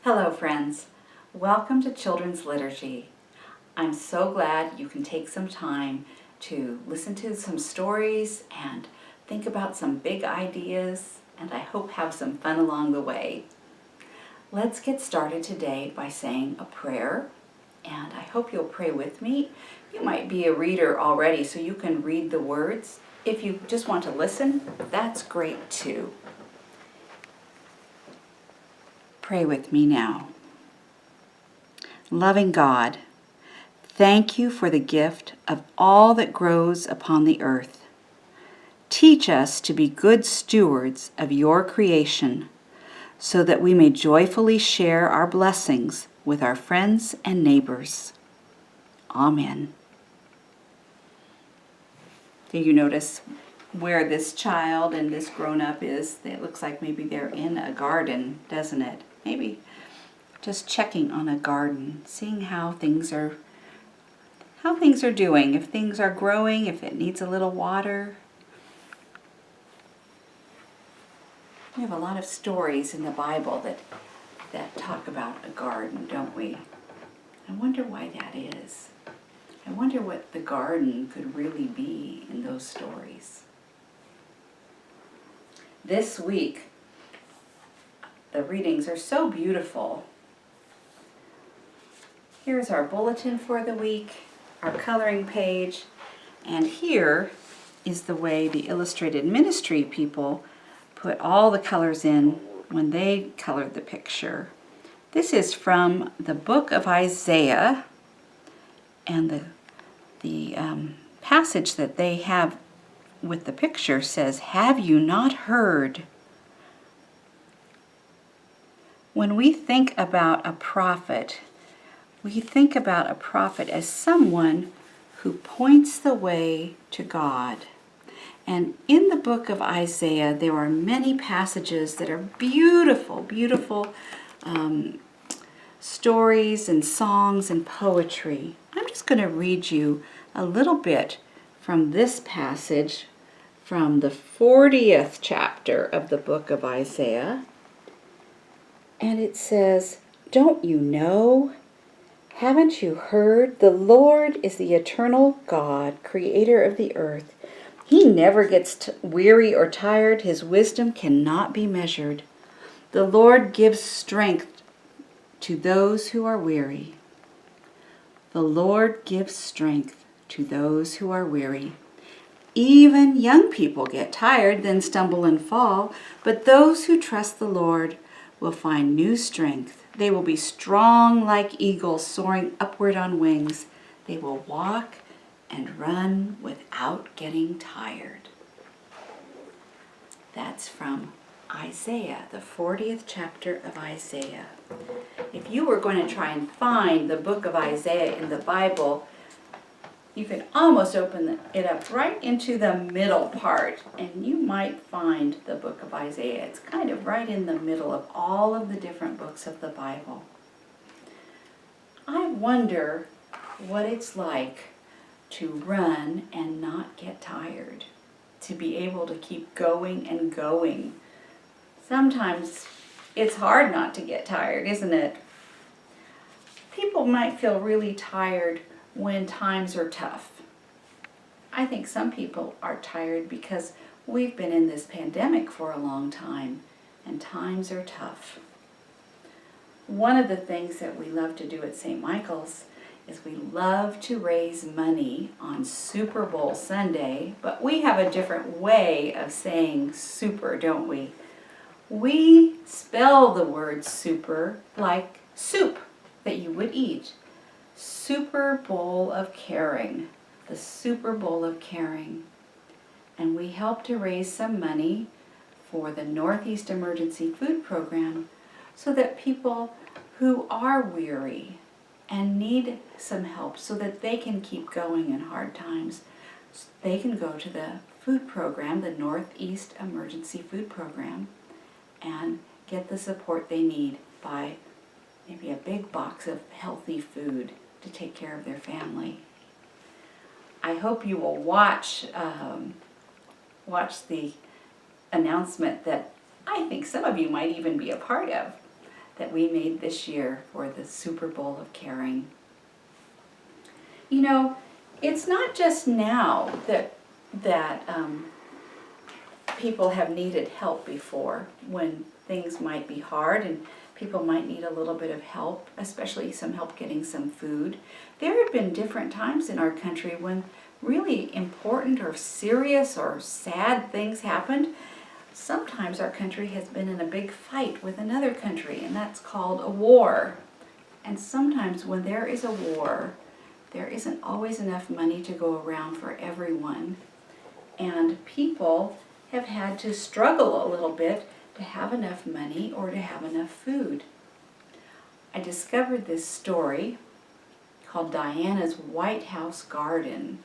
Hello friends, welcome to Children's Liturgy. I'm so glad you can take some time to listen to some stories and think about some big ideas, and I hope have some fun along the way. Let's get started today by saying a prayer, and I hope you'll pray with me. You might be a reader already, so you can read the words. If you just want to listen, that's great too. Pray with me now. Loving God, thank you for the gift of all that grows upon the earth. Teach us to be good stewards of your creation, so that we may joyfully share our blessings with our friends and neighbors. Amen. Do you notice where this child and this grown-up is? It looks like maybe they're in a garden, doesn't it? Maybe just checking on a garden, seeing how things are doing, if things are growing, if it needs a little water. We have a lot of stories in the Bible that talk about a garden, don't we? I wonder why that is. I wonder what the garden could really be in those stories. This week, the readings are so beautiful. Here's our bulletin for the week, our coloring page, and here is the way the illustrated ministry people put all the colors in when they colored the picture. This is from the book of Isaiah, and the passage that they have with the picture says, "Have you not heard?" When we think about a prophet, we think about a prophet as someone who points the way to God. And in the book of Isaiah, there are many passages that are beautiful, beautiful stories and songs and poetry. I'm just going to read you a little bit from this passage from the 40th chapter of the book of Isaiah. And it says, "Don't you know? Haven't you heard? The Lord is the eternal God, creator of the earth. He never gets weary or tired. His wisdom cannot be measured. The Lord gives strength to those who are weary. The Lord gives strength to those who are weary. Even young people get tired, then stumble and fall, but those who trust the Lord will find new strength. They will be strong like eagles soaring upward on wings. They will walk and run without getting tired." That's from Isaiah, the 40th chapter of Isaiah. If you were going to try and find the book of Isaiah in the Bible, you can almost open it up right into the middle part, and you might find the book of Isaiah. It's kind of right in the middle of all of the different books of the Bible. I wonder what it's like to run and not get tired, to be able to keep going and going. Sometimes it's hard not to get tired, isn't it? People might feel really tired when times are tough. I think some people are tired because we've been in this pandemic for a long time and times are tough. One of the things that we love to do at St. Michael's is we love to raise money on Super Bowl Sunday, but we have a different way of saying super, don't we? We spell the word super like soup that you would eat. Super Bowl of Caring, the Super Bowl of Caring. And we help to raise some money for the Northeast Emergency Food Program so that people who are weary and need some help so that they can keep going in hard times, they can go to the food program, the Northeast Emergency Food Program, and get the support they need by maybe a big box of healthy food to take care of their family. I hope you will watch the announcement that I think some of you might even be a part of, that we made this year for the Super Bowl of Caring. You know, it's not just now that people have needed help before, when things might be hard and people might need a little bit of help, especially some help getting some food. There have been different times in our country when really important or serious or sad things happened. Sometimes our country has been in a big fight with another country, and that's called a war. And sometimes when there is a war, there isn't always enough money to go around for everyone. And people have had to struggle a little bit to have enough money or to have enough food. I discovered this story called Diana's White House Garden,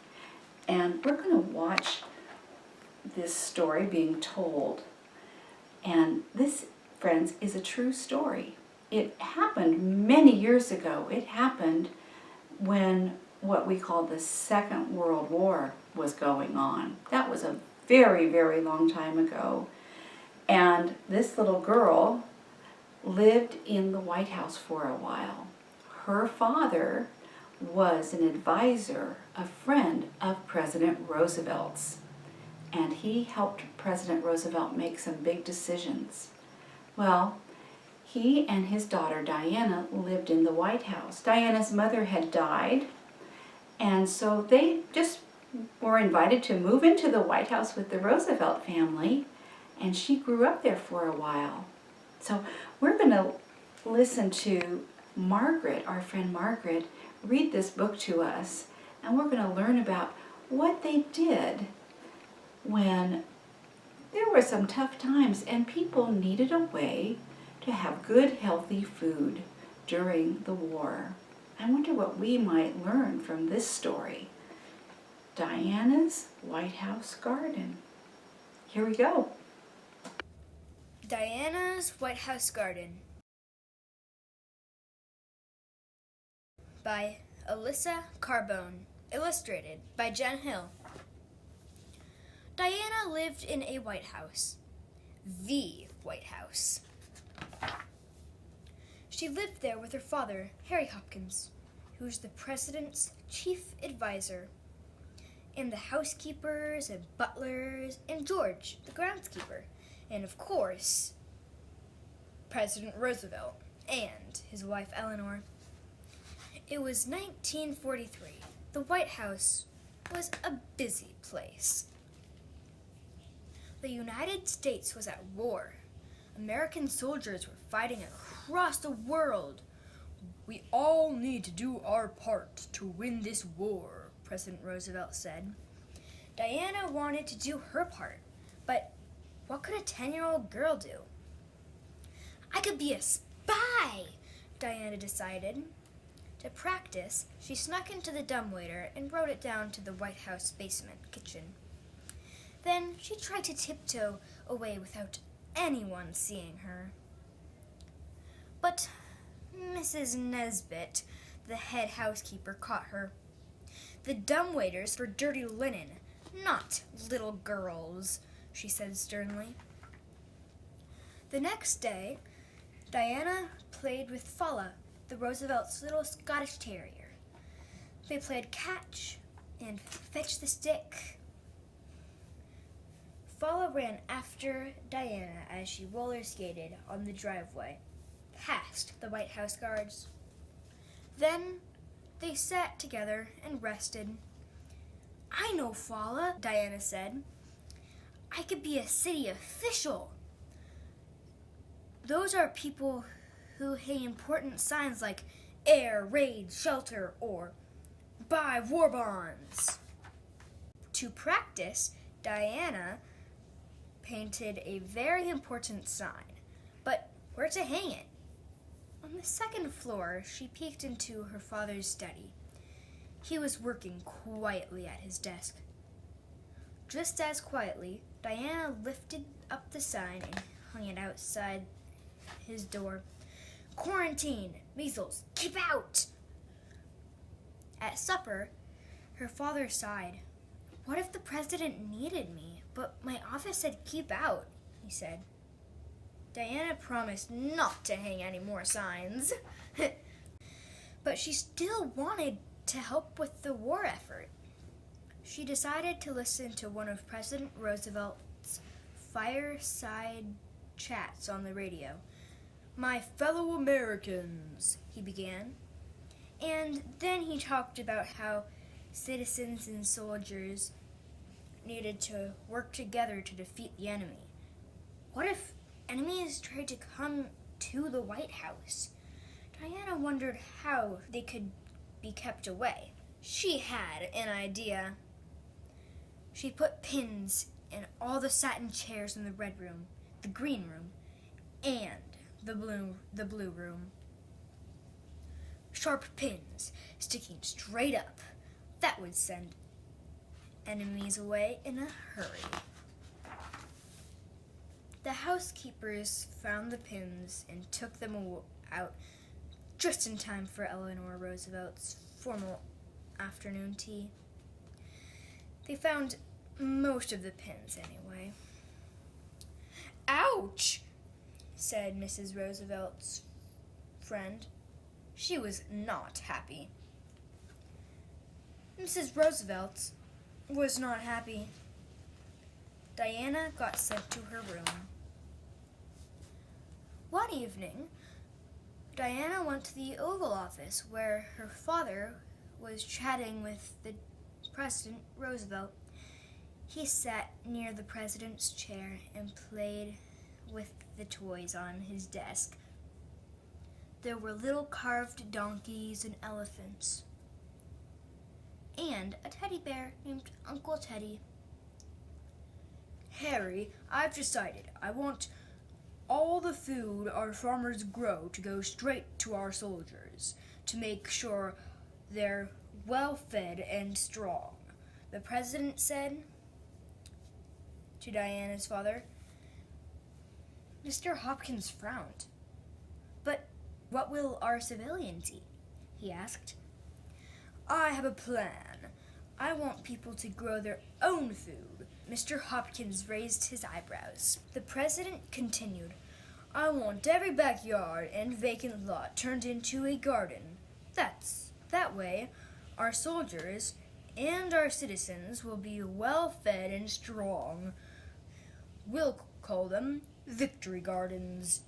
and we're going to watch this story being told. And this, friends, is a true story. It happened many years ago. It happened when what we call the Second World War was going on. That was a very, very long time ago. And this little girl lived in the White House for a while. Her father was an advisor, a friend of President Roosevelt's, and he helped President Roosevelt make some big decisions. Well, he and his daughter Diana lived in the White House. Diana's mother had died, and so they just were invited to move into the White House with the Roosevelt family, and she grew up there for a while. So we're going to listen to Margaret, our friend Margaret, read this book to us, and we're going to learn about what they did when there were some tough times and people needed a way to have good, healthy food during the war. I wonder what we might learn from this story. Diana's White House Garden. Here we go. Diana's White House Garden by Elisa Carbone, illustrated by Jen Hill. Diana lived in a White House, the White House. She lived there with her father, Harry Hopkins, who was the president's chief advisor, and the housekeepers and butlers, and George, the groundskeeper, and of course, President Roosevelt and his wife Eleanor. It was 1943. The White House was a busy place. The United States was at war. American soldiers were fighting across the world. "We all need to do our part to win this war," President Roosevelt said. Diana wanted to do her part, but what could a 10-year-old girl do? "I could be a spy," Diana decided. To practice, she snuck into the dumbwaiter and wrote it down to the White House basement kitchen. Then she tried to tiptoe away without anyone seeing her. But Mrs. Nesbit, the head housekeeper, caught her. "The dumbwaiter's for dirty linen, not little girls," she said sternly. The next day, Diana played with Fala, the Roosevelt's little Scottish terrier. They played catch and fetch the stick. Fala ran after Diana as she roller skated on the driveway, past the White House guards. Then they sat together and rested. "I know, Fala," Diana said. "I could be a city official. Those are people who hang important signs like air, raid, shelter, or buy war bonds." To practice, Diana painted a very important sign, but where to hang it? On the second floor, she peeked into her father's study. He was working quietly at his desk. Just as quietly, Diana lifted up the sign and hung it outside his door. "Quarantine, measles, keep out!" At supper, her father sighed. "What if the president needed me, but my office said keep out?" he said. Diana promised not to hang any more signs, but she still wanted to help with the war effort. She decided to listen to one of President Roosevelt's fireside chats on the radio. "My fellow Americans," he began, and then he talked about how citizens and soldiers needed to work together to defeat the enemy. What if enemies tried to come to the White House? Diana wondered how they could be kept away. She had an idea. She put pins in all the satin chairs in the red room, the green room, and the blue room. Sharp pins sticking straight up. That would send enemies away in a hurry. The housekeepers found the pins and took them out just in time for Eleanor Roosevelt's formal afternoon tea. They found most of the pins anyway. "Ouch!" said Mrs. Roosevelt's friend. She was not happy. Mrs. Roosevelt was not happy. Diana got sent to her room. One evening, Diana went to the Oval Office where her father was chatting with the President Roosevelt. He sat near the president's chair and played with the toys on his desk. There were little carved donkeys and elephants, and a teddy bear named Uncle Teddy. "Harry, I've decided I want all the food our farmers grow to go straight to our soldiers, to make sure they're well fed and strong," the president said to Diana's father. Mr. Hopkins frowned. "But what will our civilians eat?" he asked. "I have a plan. I want people to grow their own food." Mr. Hopkins raised his eyebrows. The president continued, "I want every backyard and vacant lot turned into a garden. That way, our soldiers and our citizens will be well fed and strong. We'll call them Victory Gardens,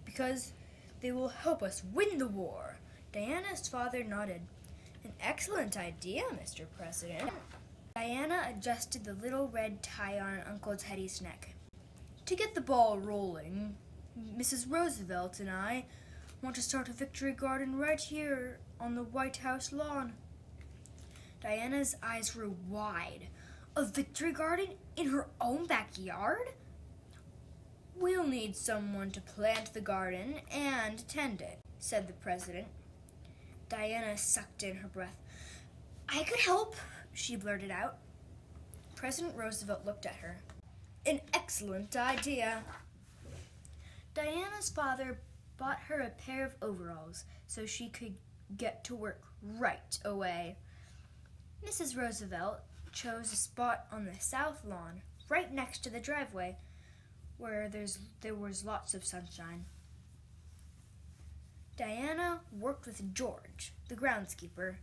because they will help us win the war." Diana's father nodded. "An excellent idea, Mr. President." Diana adjusted the little red tie on Uncle Teddy's neck. "To get the ball rolling, Mrs. Roosevelt and I want to start a Victory Garden right here on the White House lawn." Diana's eyes grew wide. A Victory Garden in her own backyard? "We'll need someone to plant the garden and tend it," said the president. Diana sucked in her breath. "I could help," she blurted out. President Roosevelt looked at her. "An excellent idea." Diana's father bought her a pair of overalls so she could get to work right away. Mrs. Roosevelt chose a spot on the south lawn, right next to the driveway, where there was lots of sunshine. Diana worked with George, the groundskeeper.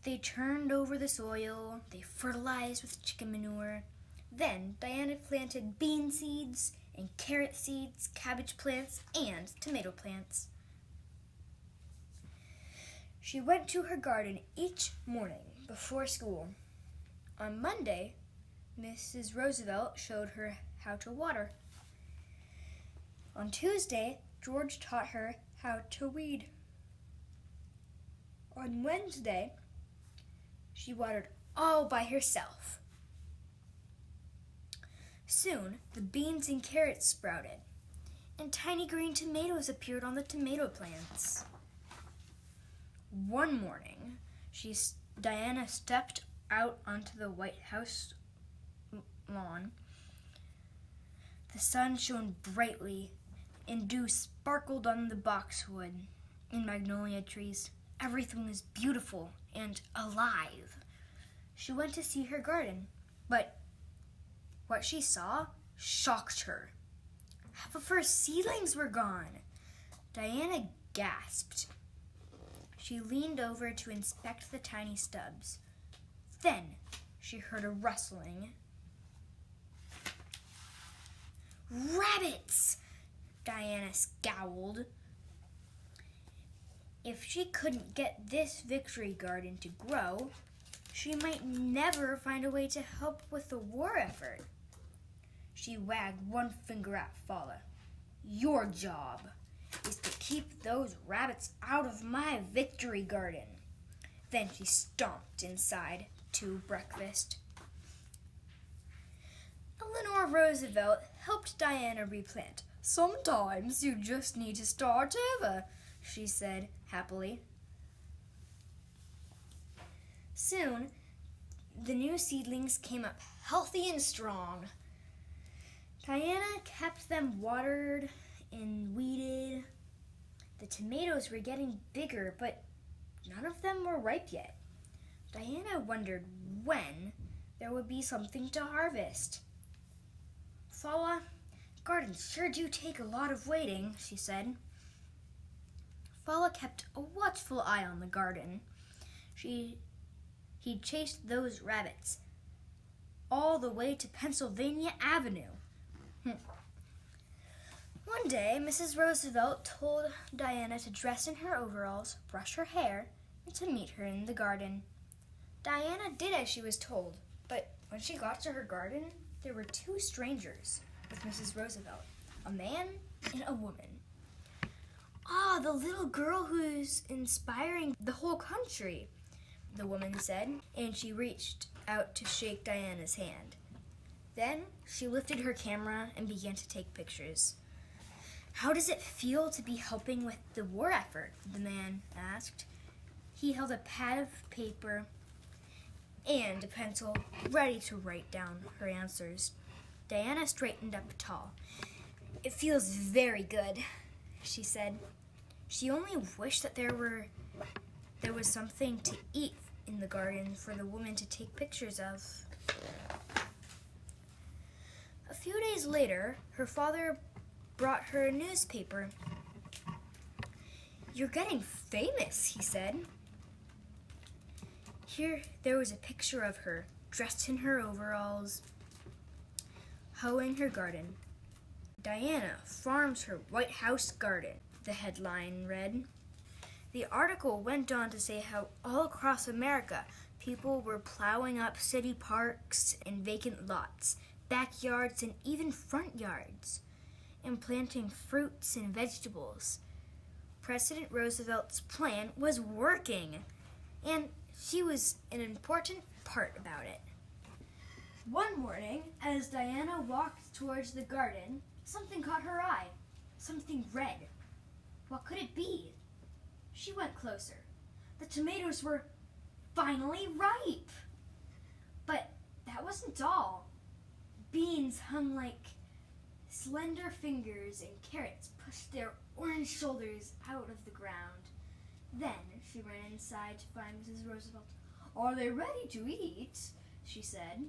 They turned over the soil, they fertilized with chicken manure. Then Diana planted bean seeds and carrot seeds, cabbage plants, and tomato plants. She went to her garden each morning before school. On Monday, Mrs. Roosevelt showed her how to water. On Tuesday, George taught her how to weed. On Wednesday, she watered all by herself. Soon, the beans and carrots sprouted, and tiny green tomatoes appeared on the tomato plants. One morning, Diana stepped out onto the White House lawn. The sun shone brightly, and dew sparkled on the boxwood and magnolia trees. Everything was beautiful and alive. She went to see her garden, but what she saw shocked her. Half of her seedlings were gone. Diana gasped. She leaned over to inspect the tiny stubs. Then she heard a rustling. Rabbits! Diana scowled. If she couldn't get this victory garden to grow, she might never find a way to help with the war effort. She wagged one finger at Fala. Your job is to keep those rabbits out of my victory garden. Then she stomped inside to breakfast. Eleanor Roosevelt helped Diana replant. Sometimes you just need to start over, she said happily. Soon, the new seedlings came up healthy and strong. Diana kept them watered and weeded. The tomatoes were getting bigger, but none of them were ripe yet. Diana wondered when there would be something to harvest. Fala, gardens sure do take a lot of waiting, she said. Fala kept a watchful eye on the garden. He chased those rabbits all the way to Pennsylvania Avenue. One day, Mrs. Roosevelt told Diana to dress in her overalls, brush her hair, and to meet her in the garden. Diana did as she was told, but when she got to her garden, there were two strangers with Mrs. Roosevelt, a man and a woman. Ah, the little girl who's inspiring the whole country, the woman said, and she reached out to shake Diana's hand. Then she lifted her camera and began to take pictures. How does it feel to be helping with the war effort? The man asked. He held a pad of paper and a pencil ready to write down her answers. Diana straightened up tall. It feels very good, she said. She only wished that there was something to eat in the garden for the woman to take pictures of. A few days later, her father brought her a newspaper. You're getting famous, he said. Here, there was a picture of her, dressed in her overalls, hoeing her garden. Diana farms her White House garden, the headline read. The article went on to say how all across America, people were plowing up city parks and vacant lots, backyards and even front yards, and planting fruits and vegetables. President Roosevelt's plan was working, and she was an important part about it. One morning, as Diana walked towards the garden, something caught her eye. Something red. What could it be? She went closer. The tomatoes were finally ripe. But that wasn't all. Beans hung like slender fingers, and carrots pushed their orange shoulders out of the ground. Then she ran inside to find Mrs. Roosevelt. Are they ready to eat? She said.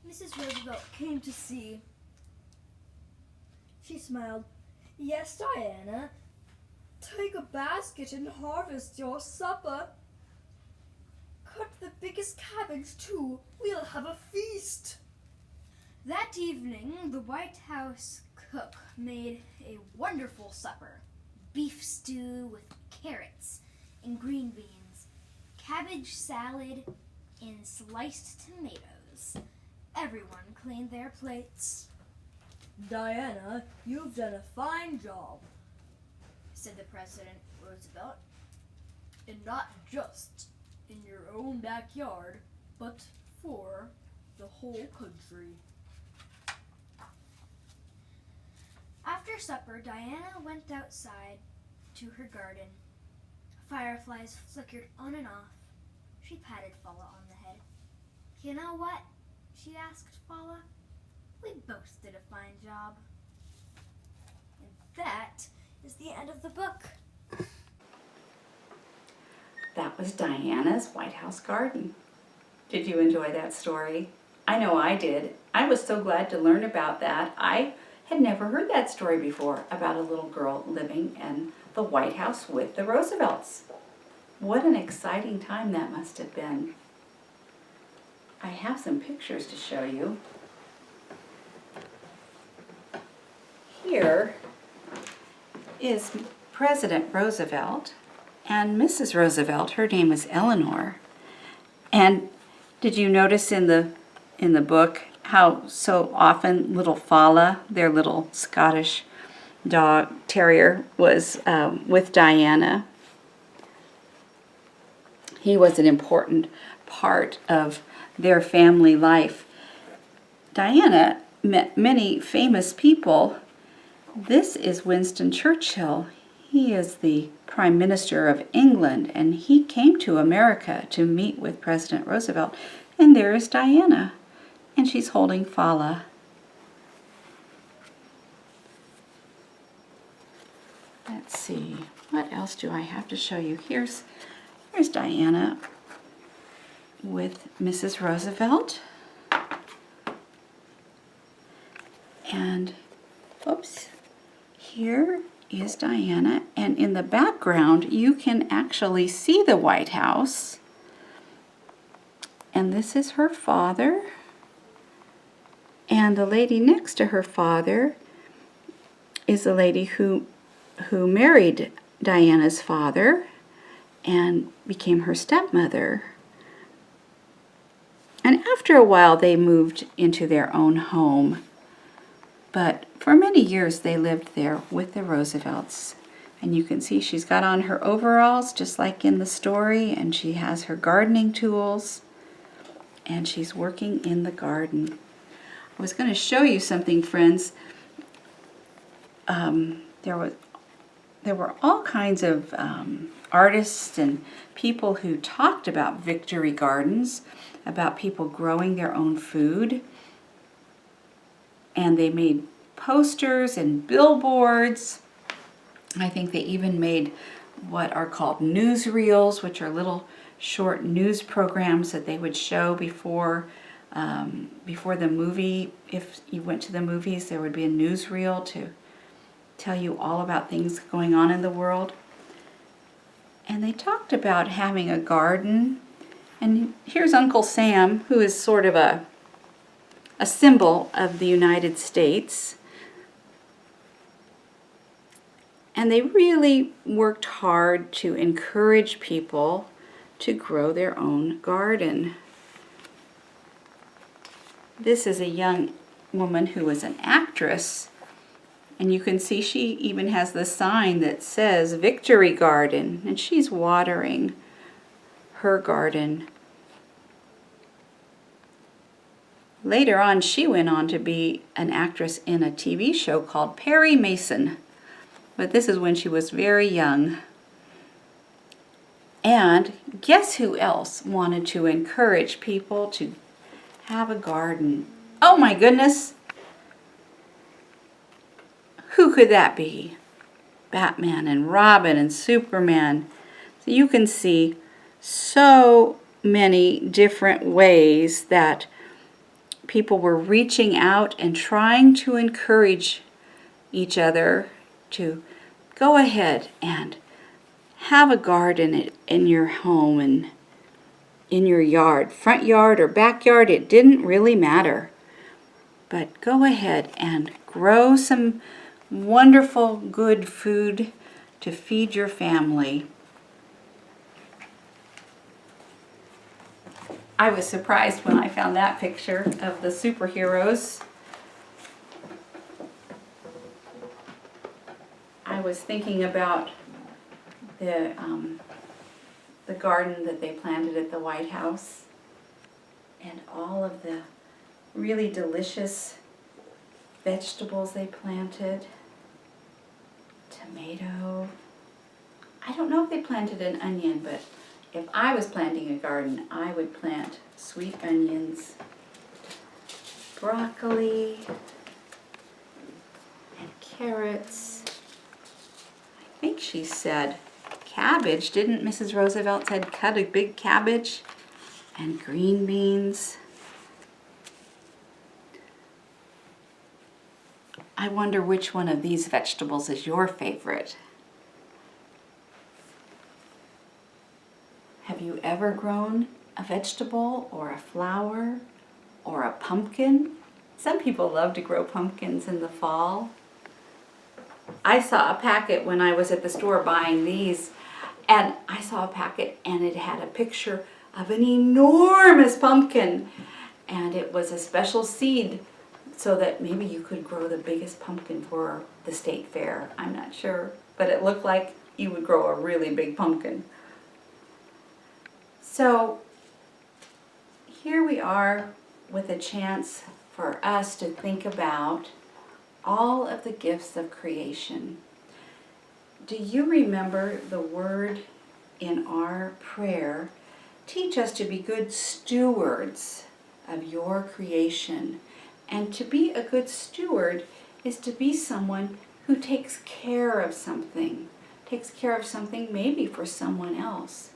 Mrs. Roosevelt came to see. She smiled. Yes, Diana. Take a basket and harvest your supper. Cut the biggest cabbage, too. We'll have a feast. That evening, the White House cook made a wonderful supper. Beef stew with carrots and green beans, cabbage salad, and sliced tomatoes. Everyone cleaned their plates. Diana, you've done a fine job, said the President Roosevelt. And not just in your own backyard, but for the whole country. After supper, Diana went outside to her garden. Fireflies flickered on and off. She patted Fala on the head. You know what? She asked Fala. We both did a fine job. And that is the end of the book. That was Diana's White House garden. Did you enjoy that story? I know I did. I was so glad to learn about that. I had never heard that story before about a little girl living in the White House with the Roosevelts. What an exciting time that must have been. I have some pictures to show you. Here is President Roosevelt and Mrs. Roosevelt. Her name is Eleanor. And did you notice in the book how so often little Fala, their little Scottish dog terrier, was with Diana? He was an important part of their family life. Diana met many famous people. This is Winston Churchill. He is the Prime Minister of England, and he came to America to meet with President Roosevelt. And there is Diana, and she's holding Fala. Let's see, what else do I have to show you? Here's Diana with Mrs. Roosevelt. And, oops, here is Diana, and in the background you can actually see the White House. And this is her father. And the lady next to her father is a lady who married Diana's father and became her stepmother. And after a while they moved into their own home. But for many years they lived there with the Roosevelts. And you can see she's got on her overalls just like in the story, and she has her gardening tools, and she's working in the garden. I was going to show you something, friends. There were all kinds of artists and people who talked about victory gardens, about people growing their own food. And they made posters and billboards. I think they even made what are called newsreels, which are little short news programs that they would show before the movie. If you went to the movies, there would be a newsreel to tell you all about things going on in the world. And they talked about having a garden. And here's Uncle Sam, who is sort of a symbol of the United States. And they really worked hard to encourage people to grow their own garden. This is a young woman who was an actress, and you can see she even has the sign that says Victory Garden, and she's watering her garden. Later on, she went on to be an actress in a TV show called Perry Mason, but this is when she was very young. And guess who else wanted to encourage people to have a garden? Oh my goodness! Who could that be? Batman and Robin and Superman. So you can see so many different ways that people were reaching out and trying to encourage each other to go ahead and have a garden in your home and in your yard, front yard or backyard, it didn't really matter. But go ahead and grow some wonderful, good food to feed your family. I was surprised when I found that picture of the superheroes. I was thinking about the garden that they planted at the White House and all of the really delicious vegetables they planted. Tomato. I don't know if they planted an onion, but if I was planting a garden, I would plant sweet onions, broccoli, and carrots. I think she said cabbage. Didn't Mrs. Roosevelt said cut a big cabbage? And green beans. I wonder which one of these vegetables is your favorite. Have you ever grown a vegetable or a flower or a pumpkin? Some people love to grow pumpkins in the fall. I saw a packet when I was at the store buying these, and I saw a packet and it had a picture of an enormous pumpkin, and it was a special seed so that maybe you could grow the biggest pumpkin for the state fair. I'm not sure, but it looked like you would grow a really big pumpkin. So here we are with a chance for us to think about all of the gifts of creation. Do you remember the word in our prayer? Teach us to be good stewards of your creation. And to be a good steward is to be someone who takes care of something maybe for someone else.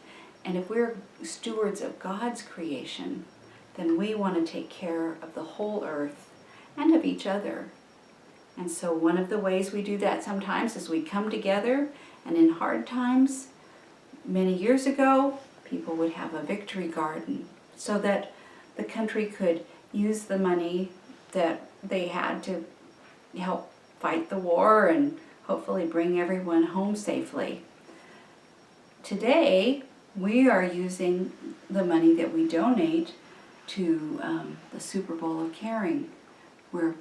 And if we're stewards of God's creation, then we want to take care of the whole earth and of each other. And so one of the ways we do that sometimes is we come together, and in hard times, many years ago, people would have a victory garden so that the country could use the money that they had to help fight the war and hopefully bring everyone home safely. Today, we are using the money that we donate to the Super Bowl of Caring. We're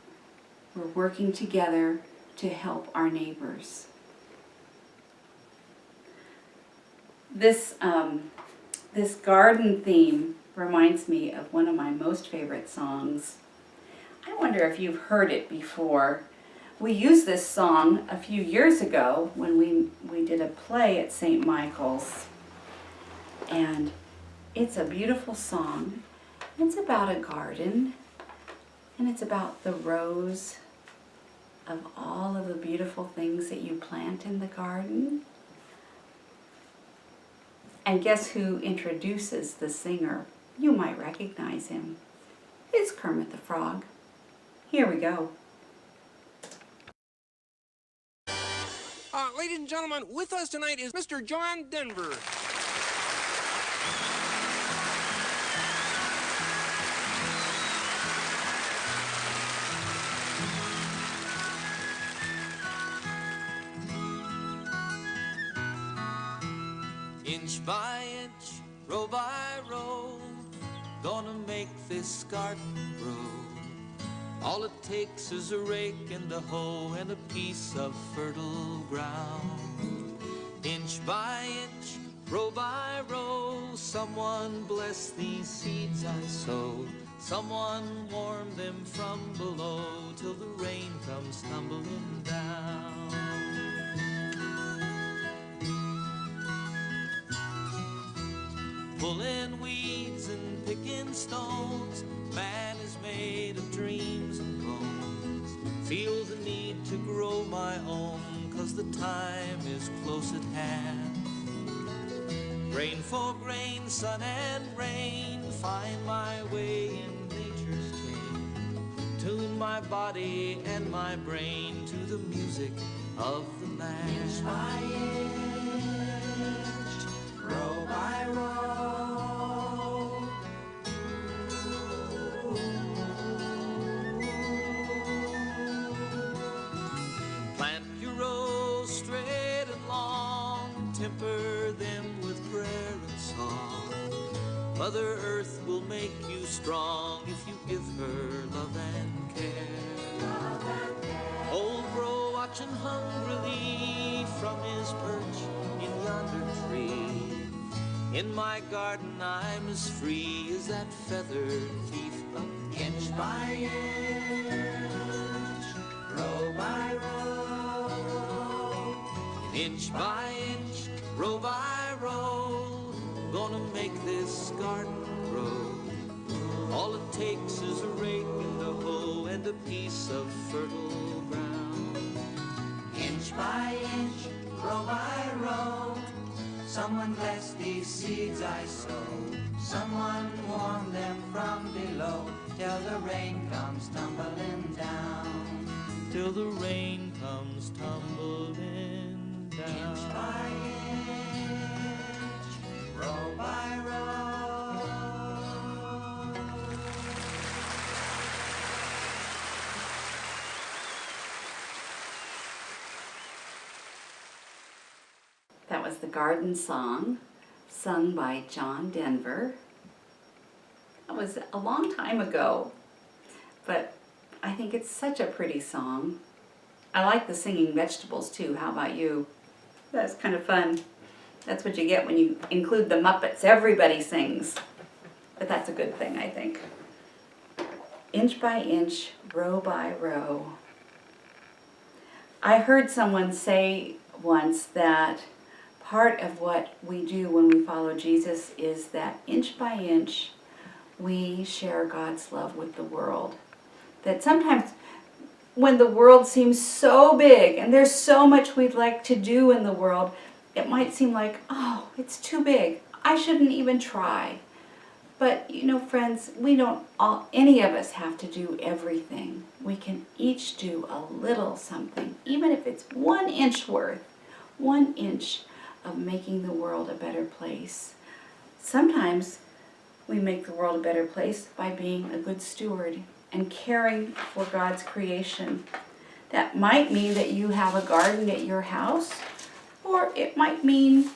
working together to help our neighbors. This garden theme reminds me of one of my most favorite songs. I wonder if you've heard it before. We used this song a few years ago when we did a play at St. Michael's. And it's a beautiful song. It's about a garden, and it's about the rows of all of the beautiful things that you plant in the garden. And guess who introduces the singer? You might recognize him. It's Kermit the Frog. Here we go. Ladies and gentlemen, with us tonight is Mr. John Denver. Inch by inch, row by row, gonna make this garden grow. All it takes is a rake and a hoe and a piece of fertile ground. Inch by inch, row by row, someone bless these seeds I sow. Someone warm them from below till the rain comes tumbling down. Pulling weeds and picking stones, man is made of dreams and bones. Feel the need to grow my own, 'cause the time is close at hand. Grain for grain, sun and rain, find my way in nature's chain. Tune my body and my brain to the music of the land. Inch by inch, row by row, plant your rows straight and long, temper them with prayer and song. Mother Earth will make you strong if you give her love and care. Old Bro watching hungrily from his perch in yonder tree. In my garden I'm as free as that feathered thief up inch by inch, row by row. Inch by inch, row by row, gonna make this garden grow. All it takes is a rake and a hoe and a piece of fertile ground. Inch by inch, row by row, someone bless these seeds I sow. Someone warm them from below till the rain comes tumbling down. till the rain comes tumbling down. Inch by inch, row by row. That was the Garden Song, sung by John Denver. That was a long time ago, but I think it's such a pretty song. I like the singing vegetables too. How about you? That's kind of fun. That's what you get when you include the Muppets. Everybody sings. But that's a good thing, I think. Inch by inch, row by row. I heard someone say once that part of what we do when we follow Jesus is that inch by inch we share God's love with the world. That sometimes when the world seems so big and there's so much we'd like to do in the world, it might seem like, oh, it's too big. I shouldn't even try. But you know, friends, we don't any of us have to do everything. We can each do a little something, even if it's 1 inch worth, 1 inch of making the world a better place. Sometimes we make the world a better place by being a good steward and caring for God's creation. That might mean that you have a garden at your house, or it might mean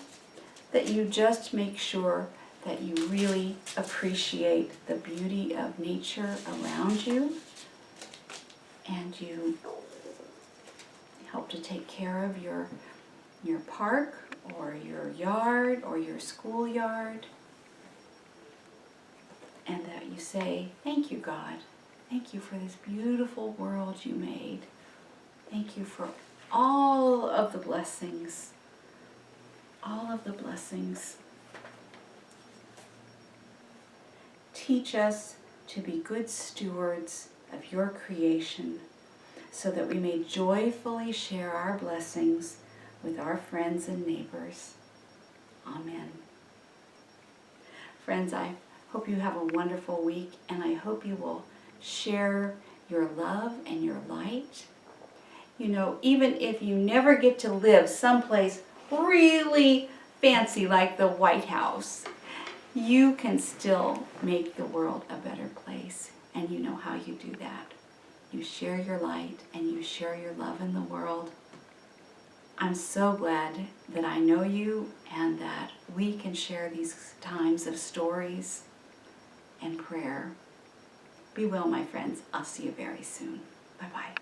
that you just make sure that you really appreciate the beauty of nature around you, and you help to take care of your park or your yard or your schoolyard, and that you say, thank you, God. Thank you for this beautiful world you made. Thank you for all of the blessings. All of the blessings. Teach us to be good stewards of your creation so that we may joyfully share our blessings with our friends and neighbors. Amen. Friends, I hope you have a wonderful week, and I hope you will share your love and your light. You know, even if you never get to live someplace really fancy like the White House, you can still make the world a better place. And you know how you do that. You share your light and you share your love in the world. I'm so glad that I know you and that we can share these times of stories and prayer. Be well, my friends. I'll see you very soon. Bye-bye.